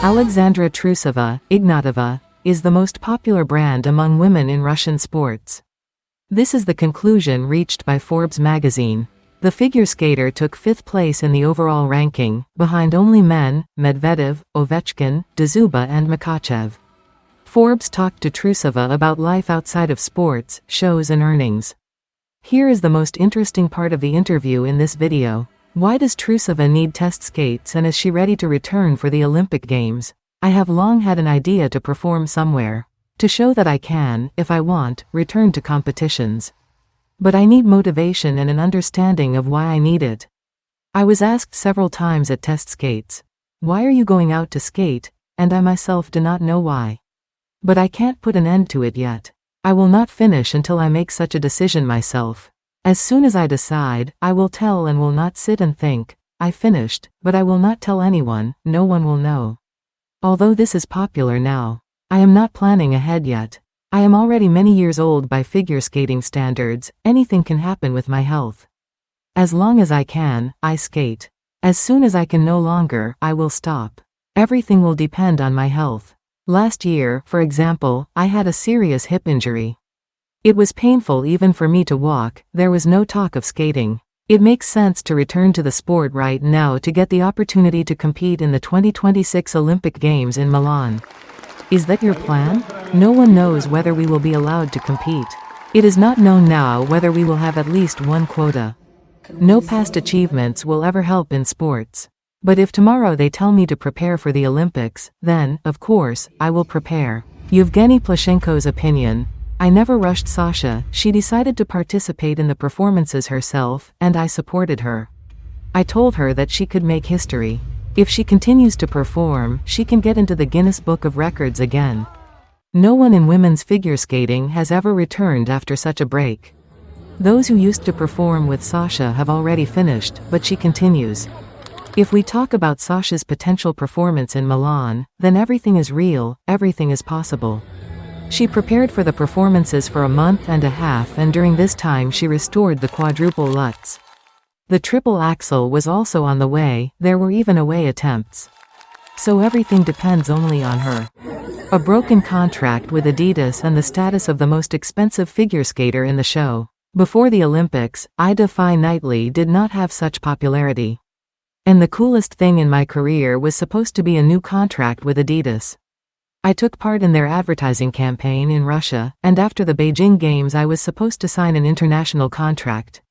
Alexandra Trusova, Ignatova, is the most popular brand among women in Russian sports. This is the conclusion reached by Forbes magazine. The figure skater took 5th place in the overall ranking, behind only men, Medvedev, Ovechkin, Trusova and Makachev. Forbes talked to Trusova about life outside of sports, shows and earnings. Here is the most interesting part of the interview in this video. Why does Trusova need test skates and is she ready to return for the Olympic Games? I have long had an idea to perform somewhere. To show that I can, if I want, return to competitions. But I need motivation and an understanding of why I need it. I was asked several times at test skates, "Why are you going out to skate?" and I myself do not know why. But I can't put an end to it yet. I will not finish until I make such a decision myself. As soon as I decide, I will tell and will not sit and think, I finished, but I will not tell anyone, no one will know. Although this is popular now, I am not planning ahead yet. I am already many years old by figure skating standards, anything can happen with my health. As long as I can, I skate. As soon as I can no longer, I will stop. Everything will depend on my health. Last year, for example, I had a serious hip injury. It was painful even for me to walk, there was no talk of skating. It makes sense to return to the sport right now to get the opportunity to compete in the 2026 Olympic Games in Milan. Is that your plan? No one knows whether we will be allowed to compete. It is not known now whether we will have at least one quota. No past achievements will ever help in sports. But if tomorrow they tell me to prepare for the Olympics, then, of course, I will prepare. Yevgeny Plushenko's opinion. I never rushed Sasha, she decided to participate in the performances herself, and I supported her. I told her that she could make history. If she continues to perform, she can get into the Guinness Book of Records again. No one in women's figure skating has ever returned after such a break. Those who used to perform with Sasha have already finished, but she continues. If we talk about Sasha's potential performance in Milan, then everything is real, everything is possible. She prepared for the performances for a month and a half and during this time she restored the quadruple Lutz. The triple axel was also on the way, there were even away attempts. So everything depends only on her. A broken contract with Adidas and the status of the most expensive figure skater in the show. Before the Olympics, Ida Phi Knightley did not have such popularity. And the coolest thing in my career was supposed to be a new contract with Adidas. I took part in their advertising campaign in Russia, and after the Beijing Games I was supposed to sign an international contract.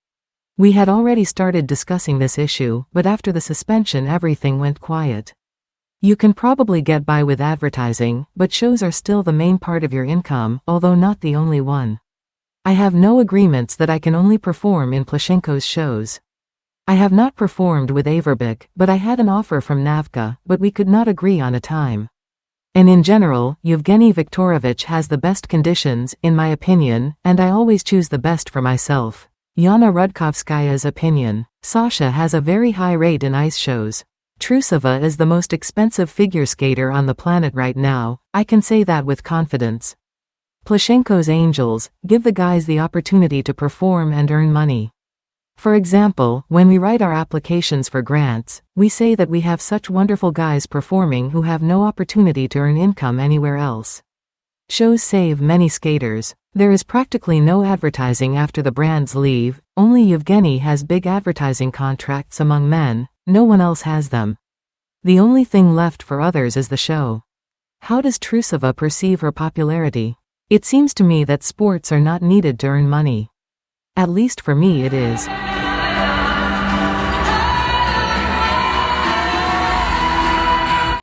We had already started discussing this issue, but after the suspension everything went quiet. You can probably get by with advertising, but shows are still the main part of your income, although not the only one. I have no agreements that I can only perform in Plushenko's shows. I have not performed with Averbik, but I had an offer from Navka, but we could not agree on a time. And in general, Yevgeny Viktorovich has the best conditions, in my opinion, and I always choose the best for myself. Yana Rudkovskaya's opinion. Sasha has a very high rate in ice shows. Trusova is the most expensive figure skater on the planet right now, I can say that with confidence. Plushenko's angels give the guys the opportunity to perform and earn money. For example, when we write our applications for grants, we say that we have such wonderful guys performing who have no opportunity to earn income anywhere else. Shows save many skaters. There is practically no advertising after the brands leave, only Yevgeny has big advertising contracts among men, no one else has them. The only thing left for others is the show. How does Trusova perceive her popularity? It seems to me that sports are not needed to earn money. At least for me it is.